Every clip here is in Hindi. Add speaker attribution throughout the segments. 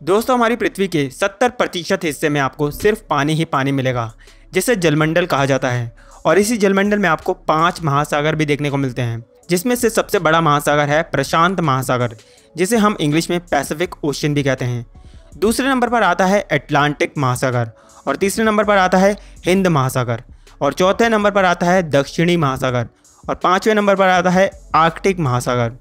Speaker 1: दोस्तों हमारी पृथ्वी के 70% हिस्से में आपको सिर्फ पानी ही पानी मिलेगा, जिसे जलमंडल कहा जाता है। और इसी जलमंडल में आपको 5 महासागर भी देखने को मिलते हैं, जिसमें से सबसे बड़ा महासागर है प्रशांत महासागर, जिसे हम इंग्लिश में पैसिफिक ओशन भी कहते हैं। दूसरे नंबर पर आता है अटलांटिक महासागर, और तीसरे नंबर पर आता है हिंद महासागर, और चौथे नंबर पर आता है दक्षिणी महासागर, और 5वें नंबर पर आता है आर्कटिक महासागर।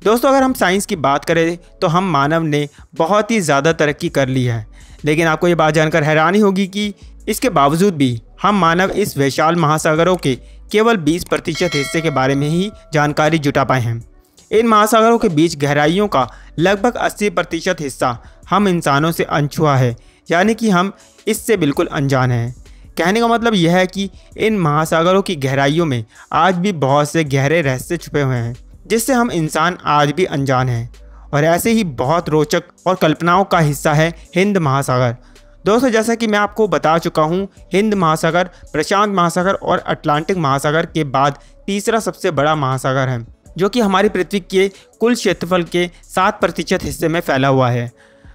Speaker 1: दोस्तों अगर हम साइंस की बात करें तो हम मानव ने बहुत ही ज़्यादा तरक्की कर ली है, लेकिन आपको ये बात जानकर हैरानी होगी कि इसके बावजूद भी हम मानव इस विशाल महासागरों के केवल 20% हिस्से के बारे में ही जानकारी जुटा पाए हैं। इन महासागरों के बीच गहराइयों का लगभग 80% हिस्सा हम इंसानों से अनछुआ है, यानी कि हम इससे बिल्कुल अनजान हैं। कहने का मतलब यह है कि इन महासागरों की गहराइयों में आज भी बहुत से गहरे रहस्य छुपे हुए हैं, जिससे हम इंसान आज भी अनजान हैं। और ऐसे ही बहुत रोचक और कल्पनाओं का हिस्सा है हिंद महासागर। दोस्तों जैसा कि मैं आपको बता चुका हूँ, हिंद महासागर, प्रशांत महासागर और अटलांटिक महासागर के बाद तीसरा सबसे बड़ा महासागर है, जो कि हमारी पृथ्वी के कुल क्षेत्रफल के 7% हिस्से में फैला हुआ है।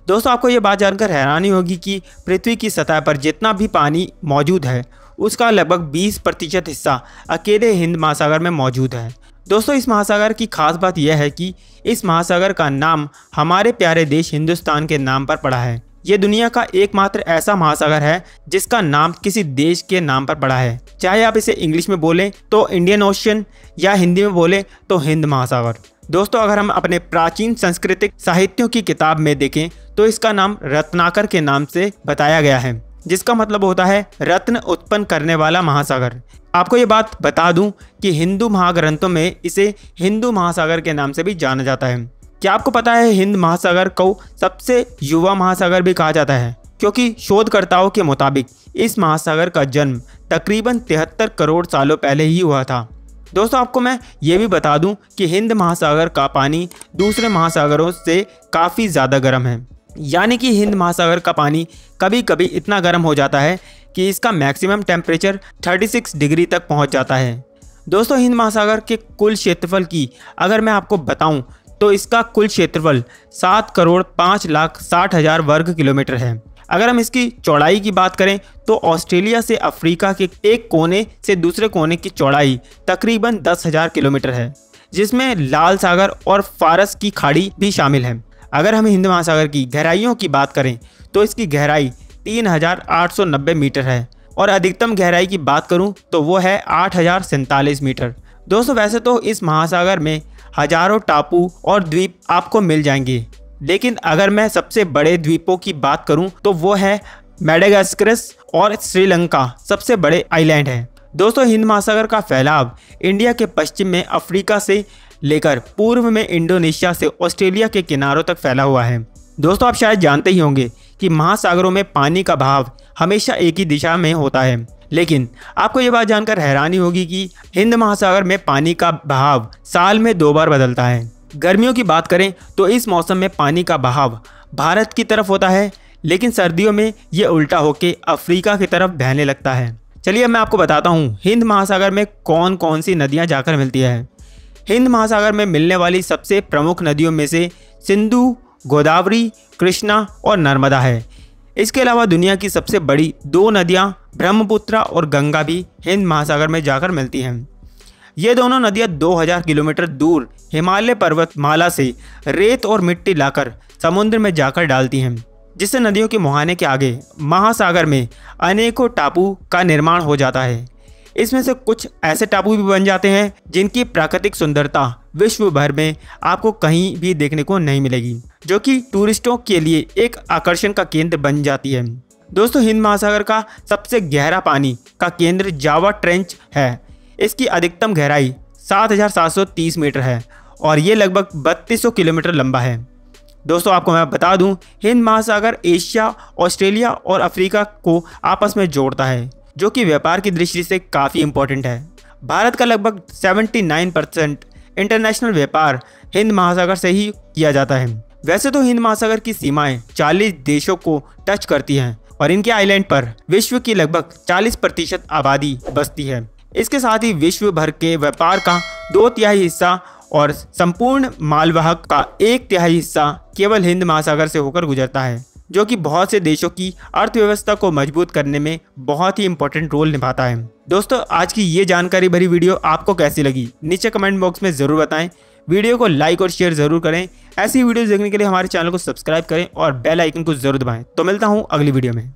Speaker 1: दोस्तों आपको ये बात जानकर हैरानी होगी कि पृथ्वी की सतह पर जितना भी पानी मौजूद है, उसका लगभग 20% हिस्सा अकेले हिंद महासागर में मौजूद है। दोस्तों इस महासागर की खास बात यह है कि इस महासागर का नाम हमारे प्यारे देश हिंदुस्तान के नाम पर पड़ा है। ये दुनिया का एकमात्र ऐसा महासागर है जिसका नाम किसी देश के नाम पर पड़ा है, चाहे आप इसे इंग्लिश में बोलें तो इंडियन ओशन या हिंदी में बोलें तो हिंद महासागर। दोस्तों अगर हम अपने प्राचीन सांस्कृतिक साहित्यों की किताब में देखें तो इसका नाम रत्नाकर के नाम से बताया गया है, जिसका मतलब होता है रत्न उत्पन्न करने वाला महासागर। आपको ये बात बता दूं कि हिंदू महाग्रंथों में इसे हिंदू महासागर के नाम से भी जाना जाता है। क्या आपको पता है हिंद महासागर को सबसे युवा महासागर भी कहा जाता है, क्योंकि शोधकर्ताओं के मुताबिक इस महासागर का जन्म तकरीबन 73 करोड़ सालों पहले ही हुआ था। दोस्तों आपको मैं ये भी बता दूं कि हिंद महासागर का पानी दूसरे महासागरों से काफ़ी ज़्यादा गर्म है, यानी कि हिंद महासागर का पानी कभी कभी इतना गर्म हो जाता है कि इसका मैक्सिमम टेम्परेचर 36 डिग्री तक पहुंच जाता है। दोस्तों हिंद महासागर के कुल क्षेत्रफल की अगर मैं आपको बताऊं तो इसका कुल क्षेत्रफल 7,05,60,000 वर्ग किलोमीटर है। अगर हम इसकी चौड़ाई की बात करें तो ऑस्ट्रेलिया से अफ्रीका के एक कोने से दूसरे कोने की चौड़ाई तकरीबन 10,000 किलोमीटर है, जिसमें लाल सागर और फारस की खाड़ी भी शामिल है। अगर हम हिंद महासागर की गहराइयों की बात करें तो इसकी गहराई 3,890 मीटर है, और अधिकतम गहराई की बात करूं तो वो है 8,047 मीटर। दोस्तों वैसे तो इस महासागर में हजारों टापू और द्वीप आपको मिल जाएंगे, लेकिन अगर मैं सबसे बड़े द्वीपों की बात करूं तो वो है मेडागास्कर और श्रीलंका सबसे बड़े आइलैंड हैं। दोस्तों हिंद महासागर का फैलाव इंडिया के पश्चिम में अफ्रीका से लेकर पूर्व में इंडोनेशिया से ऑस्ट्रेलिया के किनारों तक फैला हुआ है। दोस्तों आप शायद जानते ही होंगे कि महासागरों में पानी का बहाव हमेशा एक ही दिशा में होता है, लेकिन आपको ये बात जानकर हैरानी होगी कि हिंद महासागर में पानी का बहाव साल में 2 बार बदलता है। गर्मियों की बात करें तो इस मौसम में पानी का बहाव भारत की तरफ होता है, लेकिन सर्दियों में ये उल्टा होकर अफ्रीका की तरफ बहने लगता है। चलिए अब मैं आपको बताता हूँ हिंद महासागर में कौन कौन सी नदियाँ जाकर मिलती है। हिंद महासागर में मिलने वाली सबसे प्रमुख नदियों में से सिंधु, गोदावरी, कृष्णा और नर्मदा है। इसके अलावा दुनिया की सबसे बड़ी 2 नदियां ब्रह्मपुत्र और गंगा भी हिंद महासागर में जाकर मिलती हैं। ये दोनों नदियां 2000 किलोमीटर दूर हिमालय पर्वतमाला से रेत और मिट्टी लाकर समुद्र में जाकर डालती हैं, जिससे नदियों के मुहाने के आगे महासागर में अनेकों टापू का निर्माण हो जाता है। इसमें से कुछ ऐसे टापू भी बन जाते हैं जिनकी प्राकृतिक सुंदरता विश्व भर में आपको कहीं भी देखने को नहीं मिलेगी, जो कि टूरिस्टों के लिए एक आकर्षण का केंद्र बन जाती है। दोस्तों हिंद महासागर का सबसे गहरा पानी का केंद्र जावा ट्रेंच है। इसकी अधिकतम गहराई 7,730 मीटर है और ये लगभग 3200 किलोमीटर लंबा है। दोस्तों आपको मैं बता दूं, हिंद महासागर एशिया, ऑस्ट्रेलिया और अफ्रीका को आपस में जोड़ता है, जो कि व्यापार की दृष्टि से काफ़ी इम्पोर्टेंट है। भारत का लगभग 79% इंटरनेशनल व्यापार हिंद महासागर से ही किया जाता है। वैसे तो हिंद महासागर की सीमाएं 40 देशों को टच करती हैं और इनके आइलैंड पर विश्व की लगभग 40% आबादी बसती है। इसके साथ ही विश्व भर के व्यापार का 2/3 हिस्सा और संपूर्ण मालवाहक का 1/3 हिस्सा केवल हिंद महासागर से होकर गुजरता है, जो कि बहुत से देशों की अर्थव्यवस्था को मजबूत करने में बहुत ही इंपॉर्टेंट रोल निभाता है। दोस्तों, आज की ये जानकारी भरी वीडियो आपको कैसी लगी नीचे कमेंट बॉक्स में ज़रूर बताएं। वीडियो को लाइक और शेयर ज़रूर करें। ऐसी वीडियोस देखने के लिए हमारे चैनल को सब्सक्राइब करें और बेल आइकन को ज़रूर दबाएं। तो मिलता हूँ अगली वीडियो में।